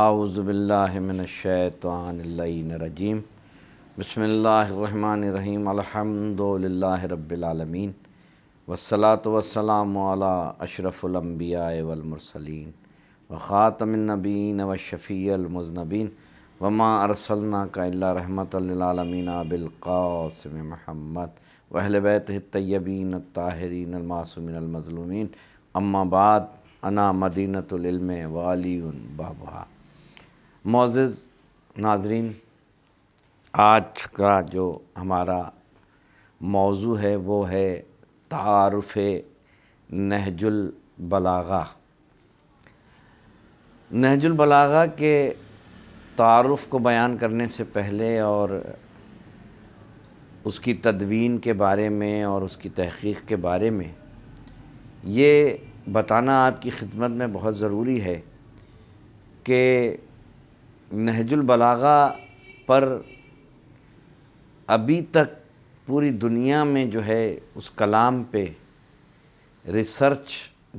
اعوذ باللہ من الشیطان اللعین الرجیم بسم اللہ الرحمن الرحیم الحمد للہ رب العالمین والصلاة والسلام علی اشرف الانبیاء والمرسلین وخاتم النبیین والشفیع المذنبین وما ارسلناک الا رحمۃ للعالمین بالقاسم محمد واہل بیتہ الطیبین الطاہرین المعصومین المظلومین اما بعد انا مدینۃ العلم وعلی بابہا۔ معزز ناظرین، آج کا جو ہمارا موضوع ہے وہ ہے تعارف نہج البلاغہ۔ نہج البلاغہ کے تعارف کو بیان کرنے سے پہلے اور اس کی تدوین کے بارے میں اور اس کی تحقیق کے بارے میں یہ بتانا آپ کی خدمت میں بہت ضروری ہے کہ نہج البلاغہ پر ابھی تک پوری دنیا میں جو ہے اس کلام پہ ریسرچ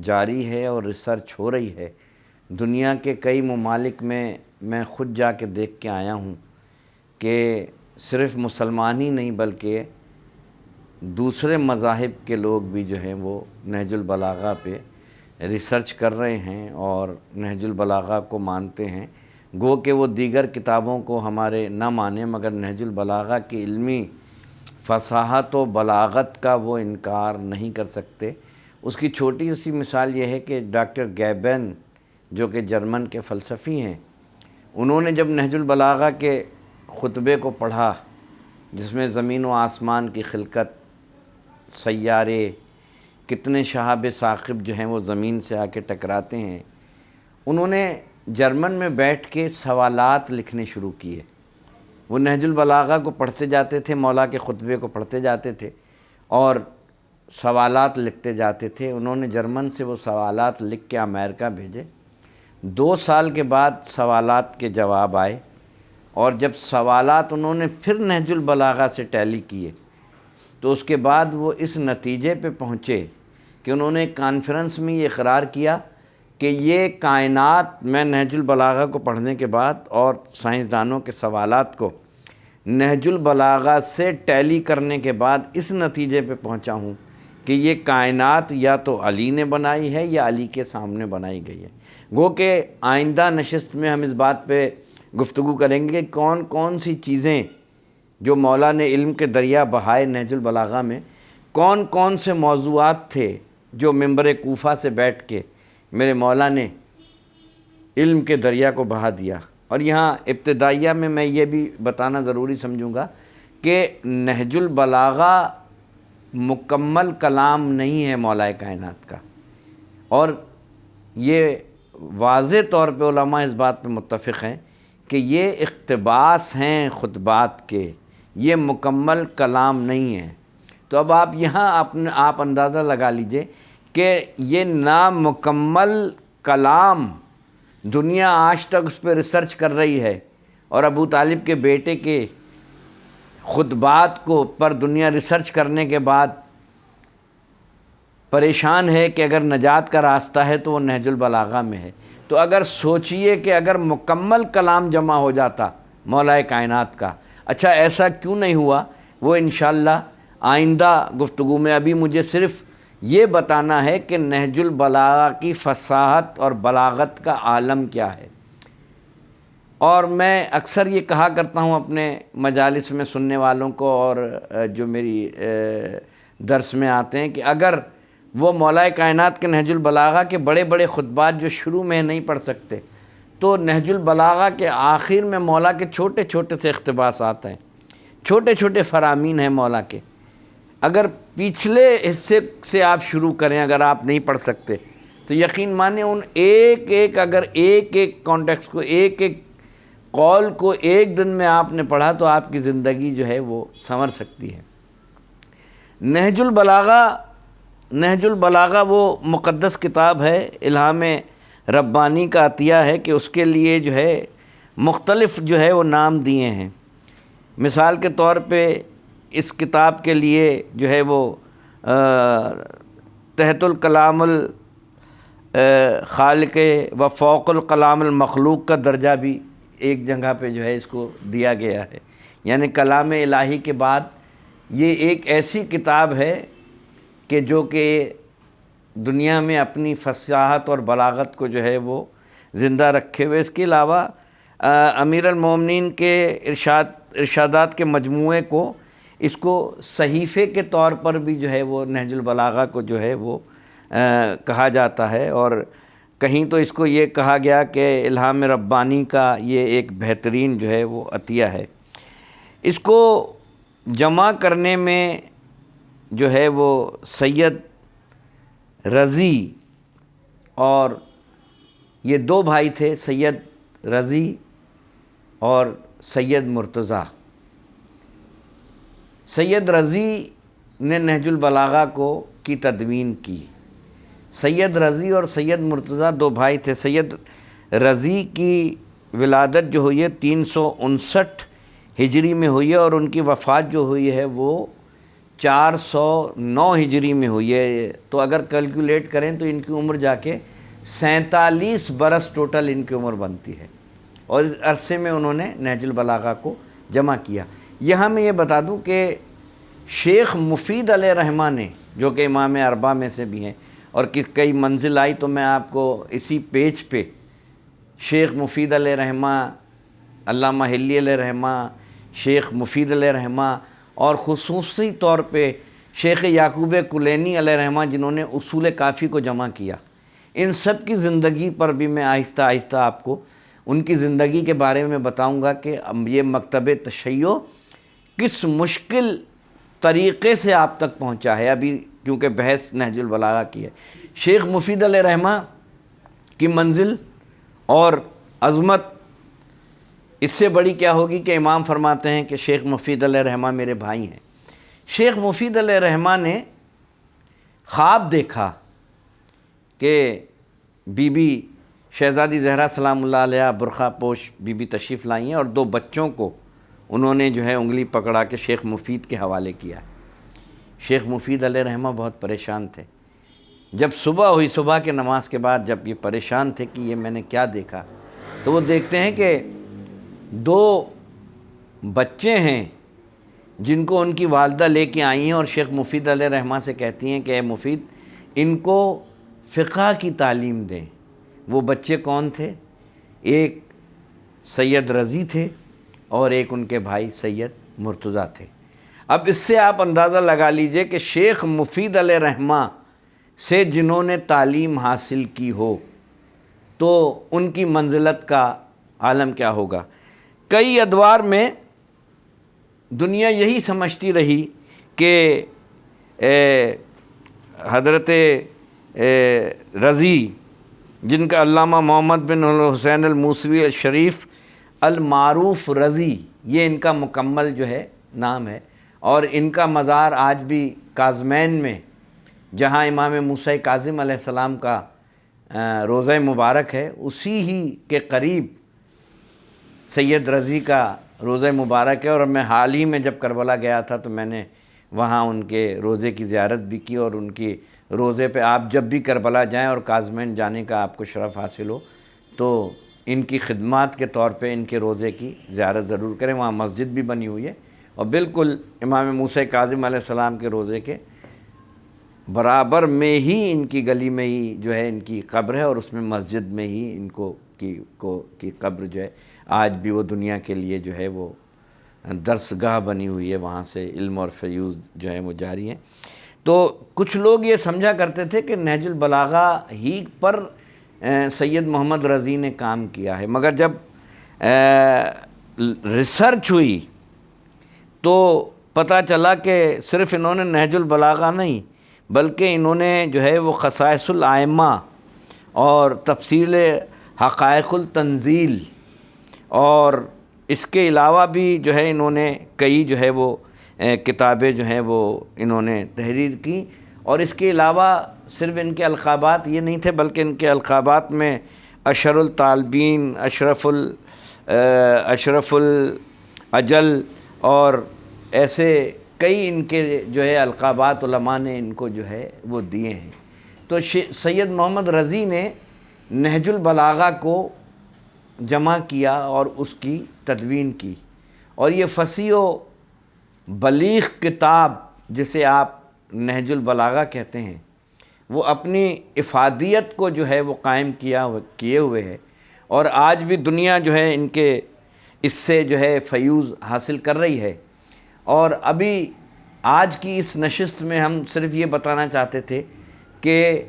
جاری ہے اور ریسرچ ہو رہی ہے۔ دنیا کے کئی ممالک میں خود جا کے دیکھ کے آیا ہوں کہ صرف مسلمان ہی نہیں بلکہ دوسرے مذاہب کے لوگ بھی جو ہیں وہ نہج البلاغہ پہ ریسرچ کر رہے ہیں اور نہج البلاغہ کو مانتے ہیں۔ گو کہ وہ دیگر کتابوں کو ہمارے نہ مانیں مگر نہج البلاغہ کی علمی فصاحت و بلاغت کا وہ انکار نہیں کر سکتے۔ اس کی چھوٹی سی مثال یہ ہے کہ ڈاکٹر گیبن جو کہ جرمن کے فلسفی ہیں، انہوں نے جب نہج البلاغہ کے خطبے کو پڑھا جس میں زمین و آسمان کی خلقت، سیارے، کتنے شہاب ثاقب جو ہیں وہ زمین سے آ کے ٹکراتے ہیں، انہوں نے جرمن میں بیٹھ کے سوالات لکھنے شروع کیے۔ وہ نہج البلاغہ کو پڑھتے جاتے تھے، مولا کے خطبے کو پڑھتے جاتے تھے اور سوالات لکھتے جاتے تھے۔ انہوں نے جرمن سے وہ سوالات لکھ کے امریکہ بھیجے۔ 2 سال کے بعد سوالات کے جواب آئے اور جب سوالات انہوں نے پھر نہج البلاغہ سے ٹیلی کیے تو اس کے بعد وہ اس نتیجے پہ پہنچے کہ انہوں نے ایک کانفرنس میں یہ اقرار کیا کہ یہ کائنات، میں نہج البلاغہ کو پڑھنے کے بعد اور سائنسدانوں کے سوالات کو نہج البلاغہ سے ٹیلی کرنے کے بعد اس نتیجے پہ پہنچا ہوں کہ یہ کائنات یا تو علی نے بنائی ہے یا علی کے سامنے بنائی گئی ہے۔ گو کہ آئندہ نشست میں ہم اس بات پہ گفتگو کریں گے کہ کون کون سی چیزیں جو مولا نے علم کے دریا بہائے نہج البلاغہ میں، کون کون سے موضوعات تھے جو منبر کوفہ سے بیٹھ کے میرے مولا نے علم کے دریا کو بہا دیا۔ اور یہاں ابتدائیہ میں یہ بھی بتانا ضروری سمجھوں گا کہ نہج البلاغہ مکمل کلام نہیں ہے مولا کائنات کا، اور یہ واضح طور پہ علماء اس بات پہ متفق ہیں کہ یہ اقتباس ہیں خطبات کے، یہ مکمل کلام نہیں ہے۔ تو اب آپ یہاں آپ اندازہ لگا لیجئے کہ یہ نامکمل کلام دنیا آج تک اس پہ ریسرچ کر رہی ہے، اور ابو طالب کے بیٹے کے خطبات کو پر دنیا ریسرچ کرنے کے بعد پریشان ہے کہ اگر نجات کا راستہ ہے تو وہ نہج البلاغہ میں ہے۔ تو اگر سوچئے کہ اگر مکمل کلام جمع ہو جاتا مولا کائنات کا، اچھا ایسا کیوں نہیں ہوا، وہ انشاءاللہ آئندہ گفتگو میں۔ ابھی مجھے صرف یہ بتانا ہے کہ نہج البلاغہ کی فصاحت اور بلاغت کا عالم کیا ہے۔ اور میں اکثر یہ کہا کرتا ہوں اپنے مجالس میں سننے والوں کو اور جو میری درس میں آتے ہیں کہ اگر وہ مولا کائنات کے نہج البلاغہ کے بڑے بڑے خطبات جو شروع میں نہیں پڑھ سکتے تو نہج البلاغہ کے آخر میں مولا کے چھوٹے چھوٹے سے اقتباسات ہیں، چھوٹے چھوٹے فرامین ہیں مولا کے۔ اگر پچھلے حصے سے آپ شروع کریں، اگر آپ نہیں پڑھ سکتے تو یقین مانیں ان اگر ایک کانٹیکسٹ کو، ایک قول کو ایک دن میں آپ نے پڑھا تو آپ کی زندگی جو ہے وہ سنور سکتی ہے۔ نہج البلاغہ وہ مقدس کتاب ہے، الہام ربانی کا عطیہ ہے کہ اس کے لیے جو ہے مختلف جو ہے وہ نام دیے ہیں۔ مثال کے طور پہ اس کتاب کے لیے جو ہے وہ تحت الکلام خالق و فوق الکلام المخلوق کا درجہ بھی ایک جگہ پہ جو ہے اس کو دیا گیا ہے، یعنی کلام الہی کے بعد یہ ایک ایسی کتاب ہے کہ جو کہ دنیا میں اپنی فصاحت اور بلاغت کو جو ہے وہ زندہ رکھے ہوئے۔ اس کے علاوہ امیر المومنین کے ارشادات کے مجموعے کو اس کو صحیفے کے طور پر بھی جو ہے وہ نہج البلاغہ کو جو ہے وہ کہا جاتا ہے، اور کہیں تو اس کو یہ کہا گیا کہ الہام ربانی کا یہ ایک بہترین جو ہے وہ عطیہ ہے۔ اس کو جمع کرنے میں جو ہے وہ سید رضی اور یہ دو بھائی تھے، سید رضی اور سید مرتضیٰ۔ سید رضی نے نہج البلاغہ کی تدوین کی۔ سید رضی اور سید مرتضیٰ دو بھائی تھے۔ سید رضی کی ولادت جو ہوئی ہے 359 ہجری میں ہوئی ہے، اور ان کی وفات جو ہوئی ہے وہ 409 ہجری میں ہوئی ہے۔ تو اگر کیلکولیٹ کریں تو ان کی عمر جا کے 47 برس ٹوٹل ان کی عمر بنتی ہے، اور اس عرصے میں انہوں نے نہج البلاغہ کو جمع کیا۔ یہاں میں یہ بتا دوں کہ شیخ مفید علیہ رحمہ نے، جو کہ امام اربعہ میں سے بھی ہیں، اور کئی منزل آئی تو میں آپ کو اسی پیج پہ شیخ مفید علیہ رحمہ، علامہ حلی علیہ رحمہ، شیخ مفید علیہ رحمہ، اور خصوصی طور پہ شیخ یعقوب کلینی علیہ رحمہ جنہوں نے اصول کافی کو جمع کیا، ان سب کی زندگی پر بھی میں آہستہ آہستہ آپ کو ان کی زندگی کے بارے میں بتاؤں گا کہ یہ مکتب تشیع کس مشکل طریقے سے آپ تک پہنچا ہے، ابھی کیونکہ بحث نہج البلاغہ کی ہے۔ شیخ مفید علیہ رحمہ کی منزل اور عظمت اس سے بڑی کیا ہوگی کہ امام فرماتے ہیں کہ شیخ مفید علیہ رحمہ میرے بھائی ہیں۔ شیخ مفید علیہ رحمہ نے خواب دیکھا کہ بی بی شہزادی زہرا سلام اللہ علیہ برقع پوش بی بی تشریف لائی ہیں، اور دو بچوں کو انہوں نے جو ہے انگلی پکڑا کے شیخ مفید کے حوالے کیا۔ شیخ مفید علیہ رحمہ بہت پریشان تھے۔ جب صبح ہوئی، صبح کے نماز کے بعد جب یہ پریشان تھے کہ یہ میں نے کیا دیکھا، تو وہ دیکھتے ہیں کہ دو بچے ہیں جن کو ان کی والدہ لے کے آئی ہیں، اور شیخ مفید علیہ رحمہ سے کہتی ہیں کہ اے مفید ان کو فقہ کی تعلیم دیں۔ وہ بچے کون تھے؟ ایک سید رضی تھے اور ایک ان کے بھائی سید مرتضیٰ تھے۔ اب اس سے آپ اندازہ لگا لیجئے کہ شیخ مفید علیہ رحمہ سے جنہوں نے تعلیم حاصل کی ہو تو ان کی منزلت کا عالم کیا ہوگا۔ کئی ادوار میں دنیا یہی سمجھتی رہی کہ حضرت رضی، جن کا علامہ محمد بن حسین الموسوی الشریف المعروف رضی، یہ ان کا مکمل جو ہے نام ہے، اور ان کا مزار آج بھی کاظمین میں، جہاں امام موسیٰ کاظم علیہ السلام کا روضہ مبارک ہے، اسی ہی کے قریب سید رضی کا روضہ مبارک ہے۔ اور میں حال ہی میں جب کربلا گیا تھا تو میں نے وہاں ان کے روضے کی زیارت بھی کی، اور ان کی روضے پہ آپ جب بھی کربلا جائیں اور کاظمین جانے کا آپ کو شرف حاصل ہو تو ان کی خدمات کے طور پہ ان کے روضے کی زیارت ضرور کریں۔ وہاں مسجد بھی بنی ہوئی ہے، اور بالکل امام موسیٰ کاظم علیہ السلام کے روضے کے برابر میں ہی ان کی گلی میں ہی جو ہے ان کی قبر ہے، اور اس میں مسجد میں ہی ان کی قبر جو ہے آج بھی وہ دنیا کے لیے جو ہے وہ درسگاہ بنی ہوئی ہے، وہاں سے علم اور فیوز جو ہے وہ جاری ہیں۔ تو کچھ لوگ یہ سمجھا کرتے تھے کہ نہج البلاغہ ہی پر سید محمد رضی نے کام کیا ہے، مگر جب ریسرچ ہوئی تو پتہ چلا کہ صرف انہوں نے نہج البلاغہ نہیں بلکہ انہوں نے جو ہے وہ خصائص الائمہ اور تفصیل حقائق التنزیل، اور اس کے علاوہ بھی جو ہے انہوں نے کئی جو ہے وہ کتابیں جو ہیں وہ انہوں نے تحریر کی۔ اور اس کے علاوہ صرف ان کے القابات یہ نہیں تھے بلکہ ان کے القابات میں اشر الطالبین، اشرف الاجل، اور ایسے کئی ان کے جو ہے القابات علماء نے ان کو جو ہے وہ دیے ہیں۔ تو سید محمد رضی نے نہج البلاغہ کو جمع کیا اور اس کی تدوین کی، اور یہ فصیح و بلیغ کتاب جسے آپ نہج البلاغہ کہتے ہیں، وہ اپنی افادیت کو جو ہے وہ قائم کیے ہوئے ہے، اور آج بھی دنیا جو ہے ان کے اس سے جو ہے فیوز حاصل کر رہی ہے۔ اور ابھی آج کی اس نشست میں ہم صرف یہ بتانا چاہتے تھے کہ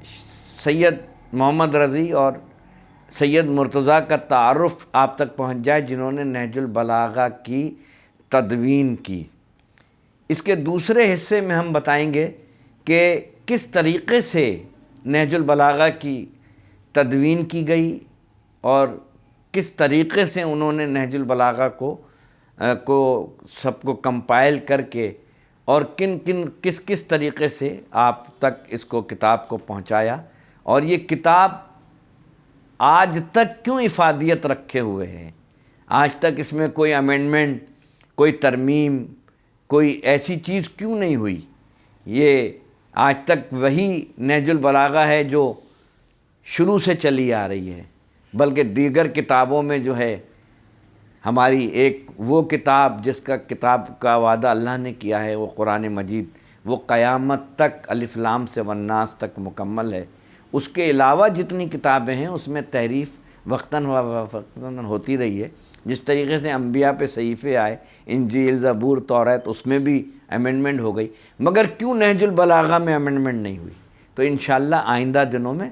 سید محمد رضی اور سید مرتضیٰ کا تعارف آپ تک پہنچ جائے، جنہوں نے نہج البلاغہ کی تدوین کی۔ اس کے دوسرے حصے میں ہم بتائیں گے کہ کس طریقے سے نہج البلاغہ کی تدوین کی گئی اور کس طریقے سے انہوں نے نہج البلاغہ کو سب کو کمپائل کر کے اور کس طریقے سے آپ تک اس کو کتاب کو پہنچایا، اور یہ کتاب آج تک کیوں افادیت رکھے ہوئے ہے، آج تک اس میں کوئی امینڈمنٹ، کوئی ترمیم، کوئی ایسی چیز کیوں نہیں ہوئی۔ یہ آج تک وہی نہج البلاغہ ہے جو شروع سے چلی آ رہی ہے، بلکہ دیگر کتابوں میں جو ہے ہماری ایک وہ کتاب جس کتاب کا وعدہ اللہ نے کیا ہے، وہ قرآن مجید، وہ قیامت تک الف لام سے والناس تک مکمل ہے۔ اس کے علاوہ جتنی کتابیں ہیں اس میں تحریف وقتاً فوقتاً ہوتی رہی ہے، جس طریقے سے انبیاء پہ صحیفے آئے، انجیل، زبور، توریت، اس میں بھی امینڈمنٹ ہو گئی، مگر کیوں نہج البلاغہ میں امینڈمنٹ نہیں ہوئی؟ تو انشاءاللہ آئندہ دنوں میں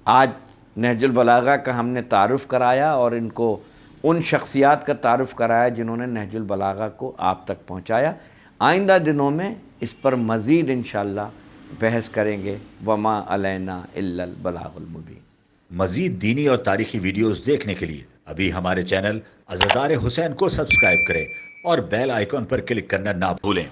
آج نہج البلاغہ کا ہم نے تعارف کرایا اور ان کو ان شخصیات کا تعارف کرایا جنہوں نے نہج البلاغہ کو آپ تک پہنچایا۔ آئندہ دنوں میں اس پر مزید انشاءاللہ بحث کریں گے۔ وما علینا الا البلاغ المبین۔ مزید دینی اور تاریخی ویڈیوز دیکھنے کے لیے ابھی ہمارے چینل عزادار حسین کو سبسکرائب کریں اور بیل آئیکن پر کلک کرنا نہ بھولیں۔